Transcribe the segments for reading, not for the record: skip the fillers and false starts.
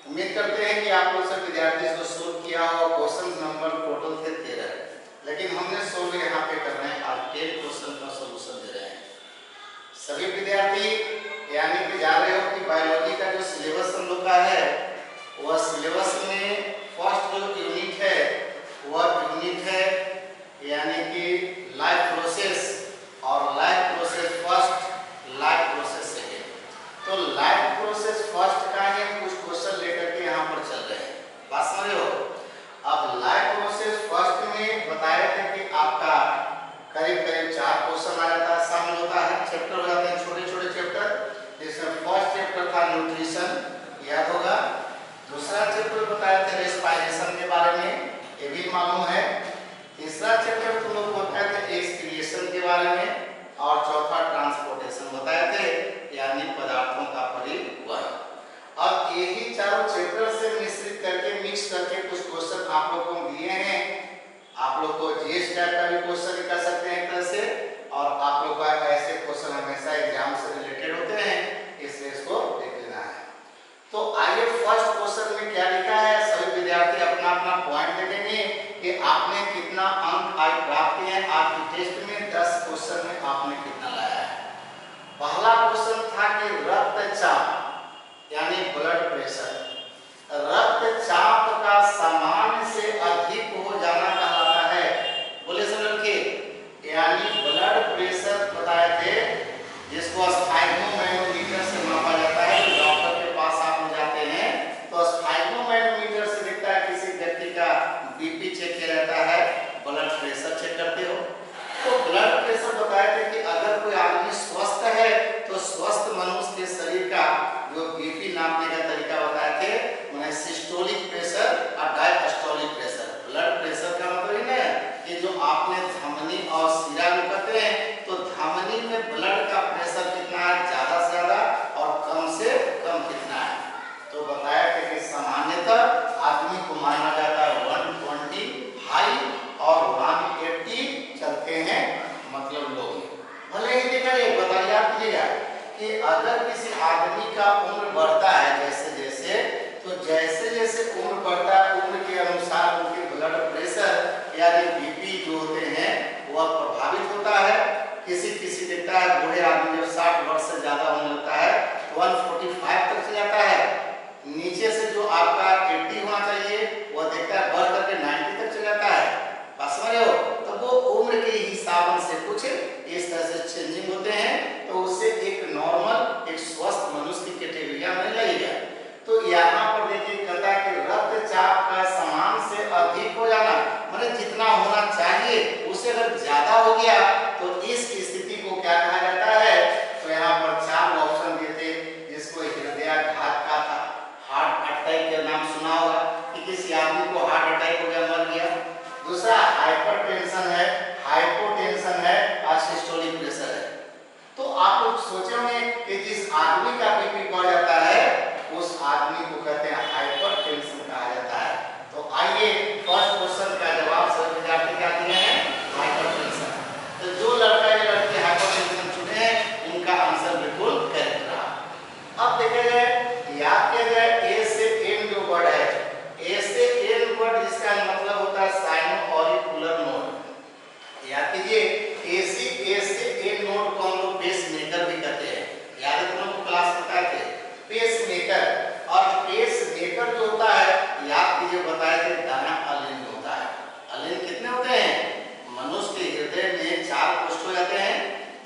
उम्मीद करते हैं कि आप लोग सब विद्यार्थी इसको सोल्व किया हो। क्वेश्चन नंबर टोटल थे 13, लेकिन हमने सोल्व यहाँ पे कर रहे हैं, आज 10 क्वेश्चन का सोल्यूशन दे रहे हैं। सभी विद्यार्थी यानी कि जान रहे हो कि बायोलॉजी का जो सिलेबस हम लोग का है, वह सिलेबस में फर्स्ट जो यूनिट है वह यूनिट है यानी कि लाइफ प्रोसेस, और life process first, life process second. तो लाइफ प्रोसेस फर्स्ट का ही हम कुछ क्वेश्चन लेकर के यहाँ पर चल रहे हैं, बात समझ रहे हो। अब लाइफ प्रोसेस फर्स्ट में बताया था कि आपका करीब करीब 4 क्वेश्चन आ जाता है, शामिल होता है, चैप्टर हो जाते हैं छोटे छोटे चैप्टर। जिसमें फर्स्ट चैप्टर था न्यूट्रिशन, याद होगा। दूसरा चैप्टर बताया था रेस्पिरेशन के बारे में, ये भी मालूम है। तीसरा चैप्टर तुम लोग बताए थे एक्सक्रिएशन के बारे में, और चौथा ट्रांसपोर्टेशन बताए थे यानी पदार्थों का परिवहन। अब यही चारों चैप्टर से मिश्रित करके मिक्स करके कुछ क्वेश्चन आप लोगों को दिए हैं। आप लोग को जीएस टाइप का भी क्वेश्चन कर सकते हैं एक तरह से, और आप लोग का ऐसे क्वेश्चन हमेशा एग्जाम से रिलेटेड होते हैं, इसलिए इसको देख लेना है। तो आइए फर्स्ट क्वेश्चन में क्या लिखा है, सभी विद्यार्थी अपना अपना पॉइंट देखेंगे कि आपने कितना अंक आज प्राप्त किए हैं। आज की टेस्ट में 10 क्वेश्चन में आपने कितना लाया है। पहला क्वेश्चन था कि रक्तचाप यानी ब्लड प्रेशर, रक्तचाप का सामान्य से अधिक हो जाना कहलाता है। बोले सब लड़के, यानी ब्लड प्रेशर बताए थे जिसको स्फाइग्मोमैनोमीटर से मापा जाता है। तो डॉक्टर के पास आप जाते हैं तो स्फाइग्मोमैनोमीटर से दिखता है किसी व्यक्ति का बीपी चेक किया जाता है, ब्लड प्रेशर चेक करते हो। तो ब्लड प्रेशर बताए थे कि अगर कोई आदमी स्वस्थ है तो स्वस्थ मनुष्य के शरीर का जो बीपी नापने का तरीका बताए थे, माने सिस्टोलिक प्रेशर और डायस्टोलिक प्रेशर। ब्लड प्रेशर का मतलब ही है कि जो आपने धमनी और शिरा में कहते हैं, तो धमनी में ब्लड का प्रेशर कितना है, ज्यादा से ज्यादा, और कम से कम कितना है। तो बताया था कि सामान्यतः आदमी को माना जाता है 120 हाई और 180 चलते हैं, मतलब लोग भले ही देखा ये बताइए आप कीजिएगा कि अगर किसी आदमी का उम्र बढ़ता है जैसे जैसे, तो जैसे जैसे उम्र बढ़ता है उम्र के अनुसार उनके ब्लड प्रेशर यानी बीपी जो होते हैं वह प्रभावित होता है। किसी किसी देखता है बूढ़े आदमी जब 60 वर्ष से ज्यादा होने लगता है 145 तक से जाता है। नीचे से जो आपका 80 होना चाहिए वह देखता है बढ़ करके 90 तक चला जाता है, बस समझ लो। तो वो उम्र के हिसाब से कुछ इस तरह से चेंजिंग होते हैं, तो उससे एक नॉर्मल एक स्वस्थ मनुष्य की कैटेगरी में लगेगा। तो यहाँ पर देखिए कहता है कि रक्तचाप का समान से अधिक हो जाना, मतलब जितना होना चाहिए उससे अगर ज्यादा हो गया तो इस स्थिति को क्या कहा जाता है। तो यहाँ पर 4 ऑप्शन दिए थे, जिसको हृदयाघात का था, हार्ट अटैक के नाम सुना होगा कि किसी आदमी को हार्ट अटैक हो गया, मर गया। दूसरा हाइपरटेंशन है, हाइपोटेंशन है और सिस्टोलिक प्रेशर है। तो आप लोग सोचे होंगे कि जिस आदमी का बीपी बढ़ जाता है उस आदमी को कहते हैं हाइपरटेंशन कहा जाता है। तो आइए फर्स्ट क्वेश्चन का जवाब सभी विद्यार्थी क्या दिए हैं, हाइपरटेंशन। तो जो लड़का या लड़की हाइपरटेंशन चुने हैं उनका आंसर बिल्कुल करेक्ट रहा। अब देखे जाए, याद किया जाए ए से एन जो वर्ड है, ए से एन वर्ड जिसका मतलब होता है साइनो-ऑरिकुलर नोड। याद कीजिए ए से एन नोड को हम लोग पेस मेकर भी कहते हैं। याद है तुम लोग को क्लास में बताए थे पेस मेकर। और पेस मेकर जो होता है याद कीजिए बताए थे दाना अलिंद होता है। अलिंद कितने होते हैं, मनुष्य के हृदय में 4 कोष्ठ हो जाते हैं,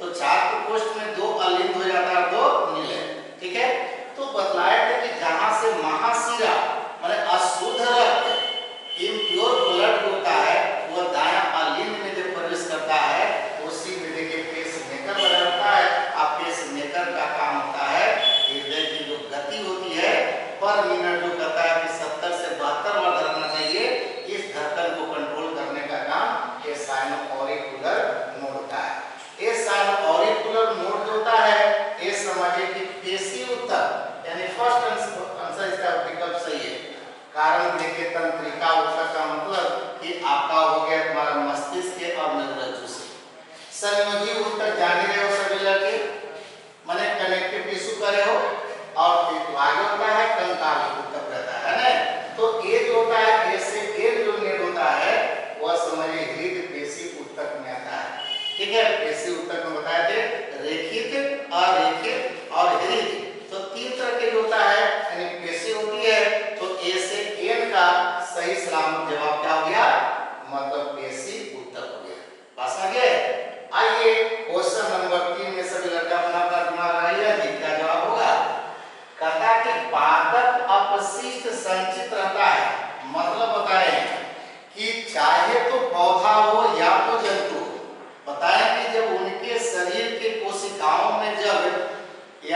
तो 4 कोष्ठ में 2 अलिंद हो जाता है, 2 नीले, ठीक है। तो बतलाया था कि जहां से महाशिरा माने अशुद्ध रक्त इम्प्योर ब्लड होता है वह दाया अलिंद में जब प्रवेश करता है उसी में देखिए पेस मेकर लगा रहता है। अब पेस मेकर का काम होता है हृदय की जो गति होती है पर मिनट जो कहता है कि 70 से 72 बार धड़कना चाहिए, इस धड़कन को कंट्रोल करने का काम ये साइनो-ऑरिकुलर नोड का है। ये साइनो-ऑरिकुलर नोड जो होता है ये समझिए कि पेशी उत्तक यानी फर्स्ट आंसर इसका विकल्प सही है। कारण देखिए तंत्रिका उत्तक का मतलब कि आपका हो गया तुम्हारा मस्तिष्क के और मेरुरज्जु से। संयोजी उत्तक जान रहे हो सभी लड़के, माने कनेक्टिव टिश्यू करे हो, और आगे होता है कंकाल उत्तक रहता है।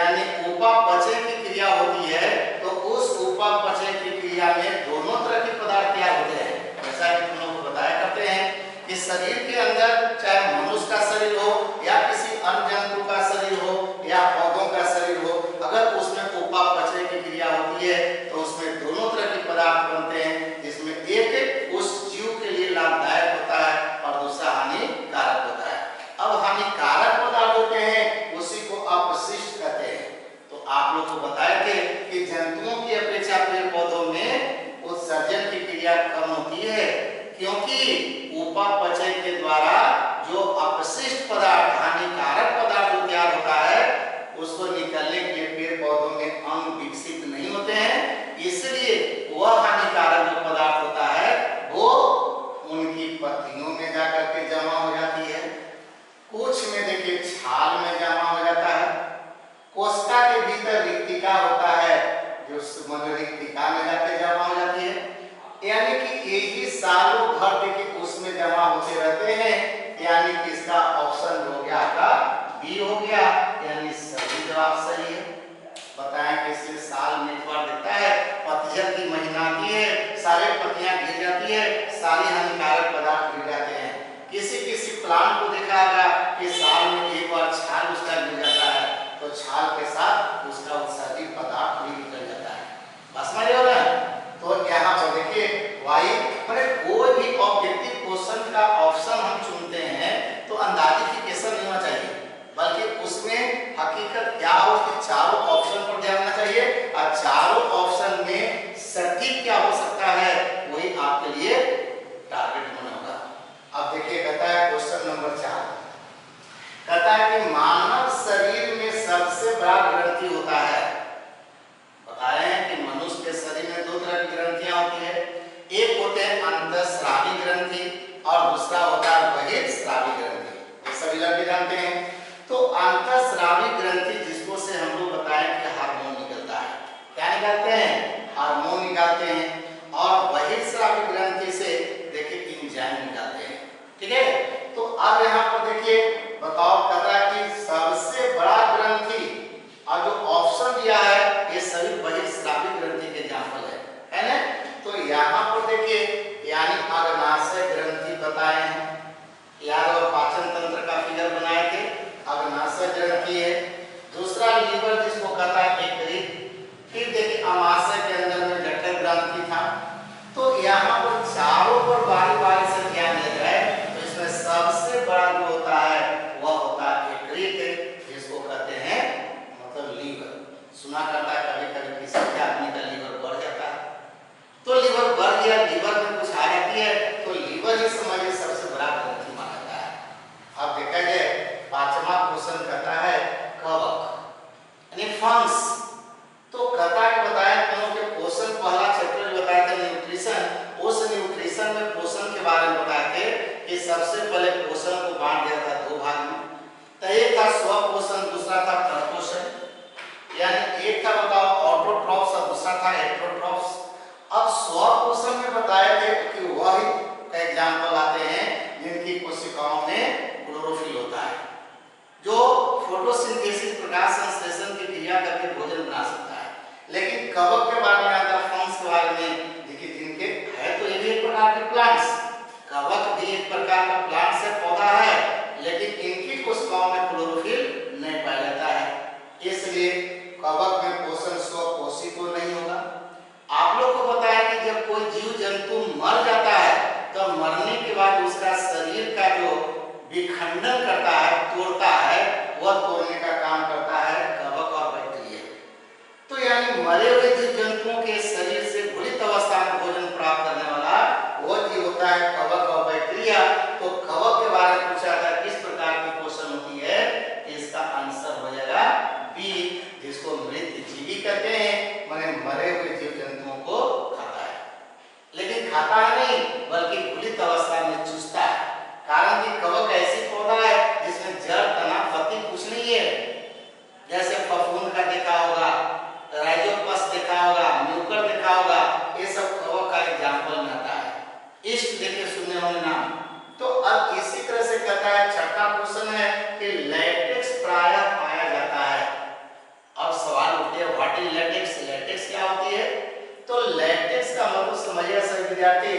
यानी उपापचय की क्रिया होती है तो उस उपापचय की क्रिया में दोनों तरह के पदार्थ तैयार होते हैं। जैसा कि तुम लोग को बताया करते हैं कि शरीर के अंदर चाहे मनुष्य का शरीर हो या किसी अन्य जंतु का शरीर हो या पौधों का शरीर हो, अगर उसमें उपापचय की क्रिया होती है तो उसमें दोनों तरह के पदार्थ बनते हैं, जिसमें एक उस जीव के लिए लाभदायक होता है और दूसरा हानिकारक होता है। अब हानिकारक पदार्थ होते हैं उसी को अपशिष्ट कहते हैं। तो आप लोग को बताए थे कि जंतुओं की अपेक्षा पेड़ पौधों में उत्सर्जन की क्रिया कम होती है, क्योंकि उपापचय के द्वारा जो अपशिष्ट पदार्थ हानिकारक पदार्थ जो तैयार होता है उसको निकलने के लिए पेड़ पौधों में अंग विकसित नहीं होते हैं, इसलिए वह हानिकारक जो पदार्थ होता है वो उनकी पत्तियों में जाकर के जमा हो जाती है, कुछ में देखिए छाल में जमा हो जाता है, कोशिका के भीतर रिक्तिका होता है जो रिक्तिका में जाके जमा हो जाती है, यानी कि एक ही सालों भर देखिए उसमें जमा होते रहते हैं, यानी कि इसका ऑप्शन हो गया आपका बी हो गया, यानी सही जवाब सही है। बताएं कि इसमें साल में एक बार देता है, पतझड़ की महीना आती है, सारे पत्तियां गिर जाती है, सारे हानिकारक पदार्थ गिर जाते हैं। किसी किसी प्लांट को देखा होगा कि साल में एक बार छाल उसका गिर जाता है तो छाल के साथ उसका उत्सर्जित पदार्थ भी निकल जाता है। बस समझ हो रहा है? तो यहाँ पर देखिए वाई मैंने कोई भी ऑब्जेक्टिव क्वेश्चन का ऑप्शन हम चुनते हैं तो अंदाजिफिकेशन नहीं होना चाहिए, बल्कि उसमें हकीकत क्या हो कि चारों ऑप्शन पर ध्यान देना चाहिए और चारों ऑप्शन में सटीक क्या हो सकता है वही आपके लिए टारगेट होना होगा। अब देखिए कहता है क्वेश्चन नंबर 4, कहता है कि मानव शरीर में सबसे बड़ा ग्रंथि होता है। बताए हैं कि मनुष्य के शरीर में दो तरह की ग्रंथियां होती है, एक होते हैं अंतःस्रावी ग्रंथि और दूसरा होता है बहिर्स्रावी ग्रंथि, ये सभी लोग जानते हैं। तो अंतःस्रावी ग्रंथि जिसको से हम लोग बताएं कि हार्मोन निकलता है, क्या निकालते हैं? हार्मोन निकालते हैं, और बहिर्स्रावी ग्रंथि से देखिए एंजाइम निकालते हैं, ठीक है। तो अब यहाँ पर देखिए बताओ कहता है कि सबसे बड़ा ग्रंथि, और जो ऑप्शन दिया है ये सभी बहिर्स्रावी ग्रंथि के एग्जांपल है ना। तो यहाँ पर देखिए यानी अग्नाशय ग्रंथि बताए हैं, याद और पाचन तंत्र का फिगर बनाए थे, अग्नाशय ग्रंथि है। दूसरा लीवर जिसको कहता है यकृत, फिर देखिए अमाशय के अंदर में जठर ग्रंथि था। तो यहाँ पर चारों पर बारी बारी से ध्यान दिया जाए तो इसमें सबसे बड़ा जो होता है वह होता है यकृत, जिसको कहते हैं मतलब लीवर। सुना करता है कभी कभी किसी के आदमी का लीवर बढ़ जाता है, तो लीवर बढ़ गया, लीवर में कुछ आ जाती है तो लीवर ही समझिए सबसे बड़ा ग्रंथि माना जाता है। अब देखा जाए पांचवा क्वेश्चन कहता है कवक यानी फंक्स। तो कहता है बताया दोनों के पोषण, पहला चैप्टर जो बताया था न्यूट्रिशन, उस न्यूट्रिशन में पोषण के बारे में बताए थे कि सबसे पहले पोषण को बांट दिया था दो भाग में, तो एक था स्वपोषण, दूसरा था परपोषण, यानी एक था बताओ ऑटोट्रॉफ्स और दूसरा था हेटेरोट्रॉफ्स। अब स्वपोषण में बताया थे कि वही एग्जांपल आते हैं जिनकी कोशिकाओं में क्लोरोफिल होता है, जो फोटोसिंथेसिस प्रकाश संश्लेषण की क्रिया करके भोजन बना सकता है। लेकिन कवक के बारे में आता है, फंक्स के बारे में देखिए जिनके है तो ये भी एक प्रकार के प्लांट्स, कवक भी एक प्रकार का प्लांट से पौधा है, लेकिन इनकी कोशिकाओं में क्लोरोफिल नहीं पाया जाता है, इसलिए कवक में पोषण स्वपोषी तो नहीं होगा। आप लोग को पता है कि जब कोई जीव जंतु मर जाता है तो मरने के बाद उसका शरीर का जो विखंडन करता है, तोड़ता है, वह तोड़ने का काम करता है कवक और बैक्टीरिया। तो यानी मरे हुए जीव जंतुओं के शरीर से घुलित अवस्था में भोजन प्राप्त करने वाला वह जीव होता है कवक और बैक्टीरिया। तो कवक के बारे में पूछा था किस प्रकार की पोषण होती है, इसका आंसर हो जाएगा बी, जिसको मृत जीवी कहते हैं, माने मरे हुए जीव जंतुओं को खाता है, लेकिन खाता है नहीं बल्कि घुलित अवस्था में चूसता है। कारण कि कवक ऐसी पौधा है जिसमें जड़, तना, पत्ती कुछ नहीं है। जैसे फफूंद का देखा होगा, राइजोपस देखा होगा, म्यूकर देखा होगा, ये सब कवक का एग्जांपल में आता है। इष्ट देखिए सुनने होंगे नाम। तो अब इसी तरह से कहता है छठा क्वेश्चन है कि लैटेक्स प्रायः पाया जाता है। भाई लेटेक्स, लेटेक्स क्या होती है? तो लेटेक्स का मतलब समझिए सभी विद्यार्थी,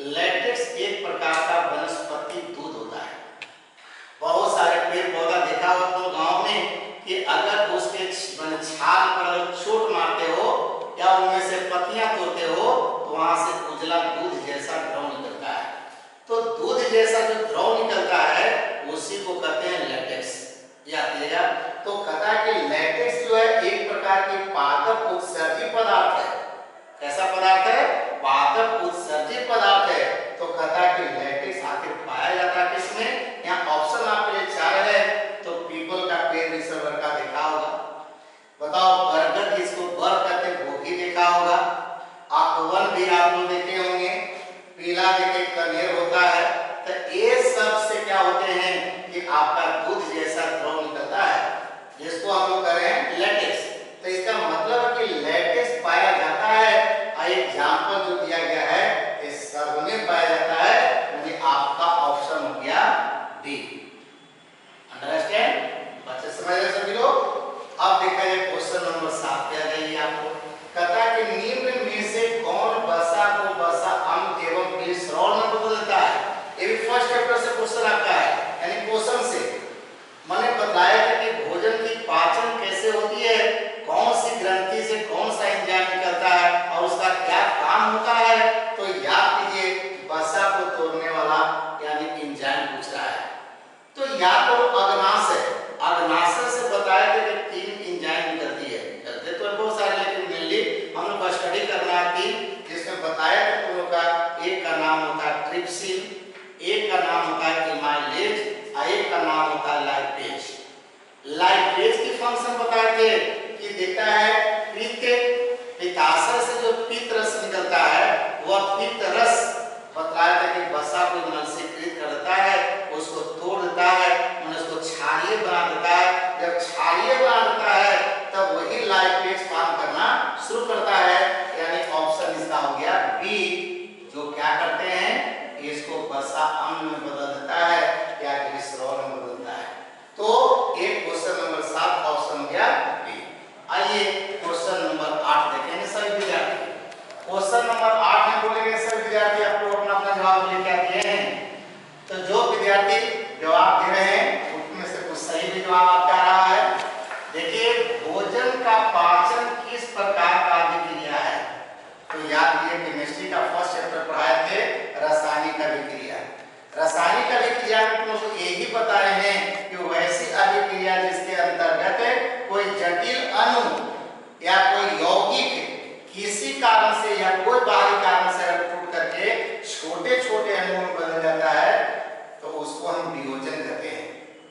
लेटेक्स एक प्रकार का वनस्पति दूध होता है। बहुत सारे पेड़ पौधा देखा हो तो गांव में कि अगर उसके छाल पर चोट मारते हो या उनमें से पत्तियां तोड़ते हो तो वहां से उजला दूध जैसा द्रव निकलता है। तो दूध जैसा जो द्रव निकलता है उसी को कहते हैं लेटेक्स। याद रखिएगा। तो कहता है कि लेटेक्स जो है एक प्रकार की पादप उत्सर्जी पदार्थ है। कैसा पदार्थ है? पादप उत्सर्जी पदार्थ है। तो कहता है कि लेटेक्स आखिर पाया जाता है किसमें? यहाँ ऑप्शन आपके लिए 4 है। तो पीपल का पेड़ रिसर्वर का देखा होगा, बताओ बरगद जिसको बर कहते हैं वो भी देखा होगा, आकवन भी आप लोग देखे होंगे, पीला देखिए कनेर होता है। तो ये सब से क्या होते हैं कि आपका दूध जैसा द्रव निकलता है जिसको हम लोग कह रहे हैं लेटेक्स। तो इसका मतलब है कि लेटेक्स पाया जाता है। एग्जाम्पल जो दिया गया है इस सर्व में पाया जाता है, यानी आपका ऑप्शन हो गया डी। अंडरस्टैंड? बच्चे समझ रहे सभी लोग? अब देखा जाए क्वेश्चन नंबर 7 पे आ जाइए। आपको कहता है कि निम्न में से कौन वसा को वसा अम्ल एवं ग्लिसरॉल में बदल देता है? ये भी फर्स्ट चैप्टर से क्वेश्चन आता है, यानी क्वेश्चन से मैंने बताया था कि भोजन की पाचन कैसे होती है, कौन सी ग्रंथि से कौन सा एंजाइम निकलता है और उसका क्या काम होता है। तो याद कीजिए वसा को तोड़ने वाला यानी एंजाइम पूछ रहा है। तो या तो अग्नाश है, अग्नाशय से बताया था कि 3 एंजाइम निकलती है, करते तो बहुत सारे लेकिन मेनली हम लोग स्टडी करना थी जिसमें बताया था तुम लोग का एक का नाम होता है ट्रिप्सिन, एक का नाम होता है एमाइलेज और एक का नाम होता है लाइपेज। लाइपेज की फंक्शन बताए थे कि देखता है पित्ताशय से जो पित्त रस निकलता है वह पित्त रस बताया था कि वसा को मलसीकृत कर देता है, उसको तोड़ देता है, उसको क्षारीय बना देता है। जब क्षारीय बना देता है तब वही लाइपेज काम करना शुरू करता है, यानी ऑप्शन इसका हो गया बी, जो क्या करते हैं इसको वसा अम्ल में बदल देता है या ग्लिसरॉल में बदल देता है। तो एक क्वेश्चन नंबर 7 ऑप्शन हो गया बी। आइए क्वेश्चन नंबर 8 देखेंगे सभी विद्यार्थी। क्वेश्चन नंबर 8 में बोलेंगे सभी विद्यार्थी आप लोग अपना अपना जवाब लेके आते हैं। तो जो विद्यार्थी जवाब दे रहे हैं उसमें से कुछ सही भी जवाब आपका आ रहा है। देखिए भोजन का पाचन किस प्रकार का अभिक्रिया है। तो याद कीजिए केमिस्ट्री का फर्स्ट चैप्टर पढ़ाए थे रासायनिक अभिक्रिया। रासायनिक अभिक्रिया में तुम लोग यही बता रहे हैं कि वैसी अभिक्रिया जिसके अंतर्गत कोई जटिल अणु या कोई यौगिक किसी कारण से या कोई बाहरी कारण से अगर टूट करके छोटे छोटे अणुओं में बदल जाता है तो उसको हम वियोजन कहते हैं।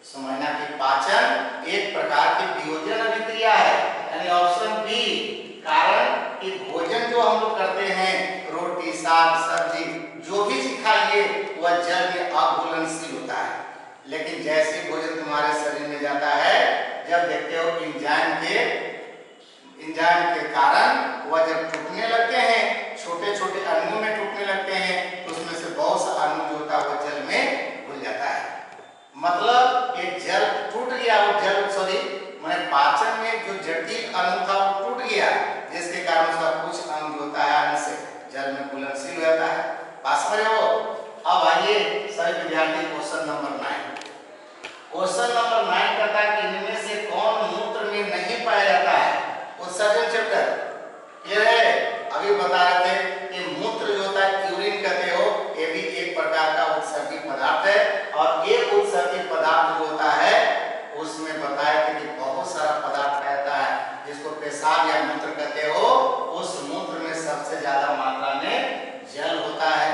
समझना कि पाचन एक प्रकार की वियोजन अभिक्रिया है, यानी ऑप्शन बी। कारण कि भोजन जो हम लोग करते हैं रोटी साग सब्जी जो भी खाइए वह जल में अघुलनशील होता है, लेकिन जैसे भोजन तुम्हारे शरीर में जाता है जब देखते हो एंजाइम के कारण वह जब टूटने लगते हैं छोटे छोटे अणुओं में टूटने लगते हैं तो उसमें से बहुत सा अणु जो होता है वह जल में घुल जाता है। मतलब ये जल टूट गया, वो जल सॉरी मैंने पाचन में जो जटिल अणु था वो टूट गया जिसके कारण उसका कुछ अणु जो होता है अंश जल में घुलनशील हो जाता है। पास में हो। अब आइए सभी विद्यार्थी क्वेश्चन नंबर 9। क्वेश्चन नंबर 9 कहता है कि इनमें से कौन मूत्र में नहीं पाया जाता है। उत्सर्जन चैप्टर ये है, अभी बता रहे थे कि मूत्र जो होता है यूरिन कहते हो, ये भी एक प्रकार का उत्सर्गी पदार्थ है और ये उत्सर्गी पदार्थ जो होता है उसमें बताया कि बहुत सारा पदार्थ रहता है जिसको पेशाब या मूत्र कहते हो। उस मूत्र में सबसे ज्यादा मात्रा में जल होता है,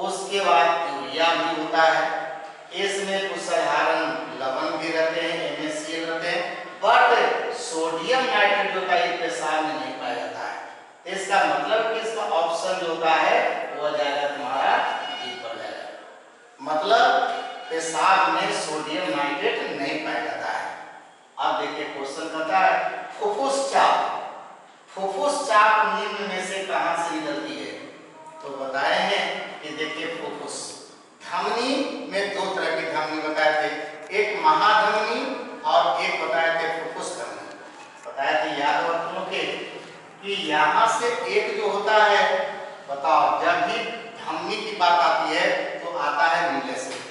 उसके बाद यूरिया भी होता है, इसमें कुछ साधारण लवण भी रहते हैं NaCl रहते हैं, बट सोडियम नाइट्रेट जो होता है पेशाब में नहीं पाया जाता है। इसका मतलब कि इसका ऑप्शन जो होता है वो जाएगा तुम्हारा डी पर जाएगा। मतलब पेशाब में सोडियम नाइट्रेट नहीं पाया जाता है। अब देखिए क्वेश्चन कहता है फुफ्फुस चाप, फुफ्फुस चाप निम्न में से कहां से निकलती है। तो बताए हैं कि देखिए फुफ्फुस धमनी में 2 तरह की धमनी बताए थे, एक महाधमनी और एक बताए थे फुफ्फुस धमनी बताए थे। याद हो तुम लोग कि यहाँ से एक जो होता है, बताओ जब भी धमनी की बात आती है तो आता है नीले से।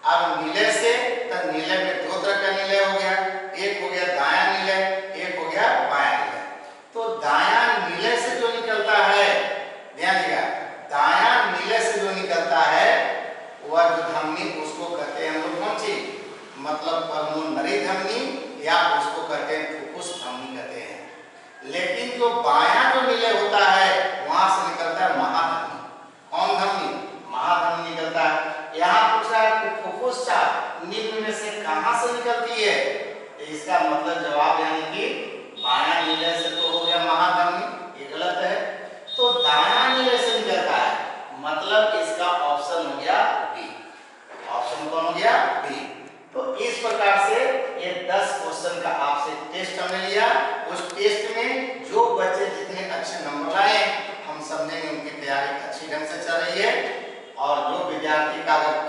अब नीले से तो नीले में दो तरह का नीले हो गया, एक हो गया दायां नीले, एक हो गया बायां नीले। तो दायां नीले से जो निकलता है, ध्यान दिया, दायां नीले से जो निकलता है वह जो धमनी उसको कहते हैं हम लोग कौन सी, मतलब पल्मोनरी धमनी या उसको कहते हैं फुफ्फुस धमनी कहते हैं। लेकिन जो बायां जो नीले होता है वहां से निकलता है महाधमनी। कौन धमनी? महाधमनी निकलता है। यहाँ पूछ रहा है फुफ्फुस निम्न में से कहां से निकलती है, तो इसका मतलब जवाब यानी कि बायां नीले से तो हो गया महाधमनी, ये गलत है। तो दायां नीले से निकलता है, मतलब इसका ऑप्शन हो गया बी। ऑप्शन कौन हो गया? बी। तो इस प्रकार से ये 10 क्वेश्चन का आपसे टेस्ट हमने लिया। उस टेस्ट में जो बच्चे जितने अच्छे नंबर लाए हम समझेंगे उनकी तैयारी अच्छी ढंग से चल रही है। और जो विद्यार्थी का अगर